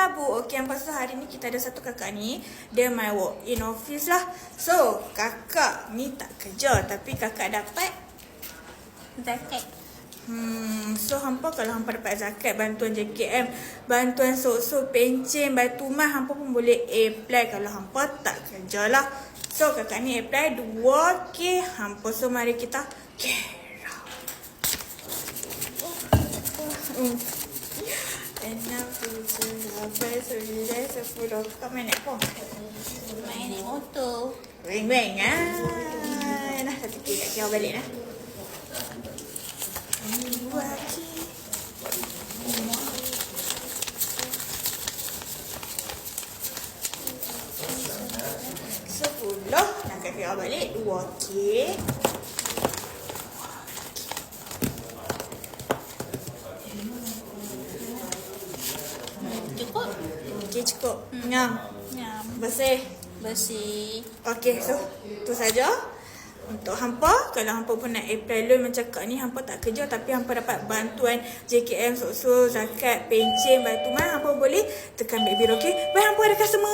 lah Bu. Okey, yang pasal hari ni kita ada satu kakak ni, dia my walk in office lah. So, kakak ni tak kerja tapi kakak dapat zakat. So hampa kalau hampa dapat zakat, bantuan JKM, bantuan sok-sok, pencen, batu mah, hampa pun boleh apply kalau hampa tak kerja lah. So kakak ni apply 2K hampa. So mari kita kira. 6, 7, 8, 9, 10. Kau main apa? Main naik motor. Weng-weng ah. Nah, satu kira balik lah. 2K. 10. Nak kira balik 2K. Cukup? Okey, cukup. Ngam. Nyam. Bersih. Bersih. Okey, so tu saja untuk hampa. Kalau hampa pun nak apply loan macam kak ni, hampa tak kerja tapi hampa dapat bantuan JKM, sok-sok, zakat, pencen, batu mah, hampa boleh tekan Baby Rock. Okey, bye, hampa ada customer.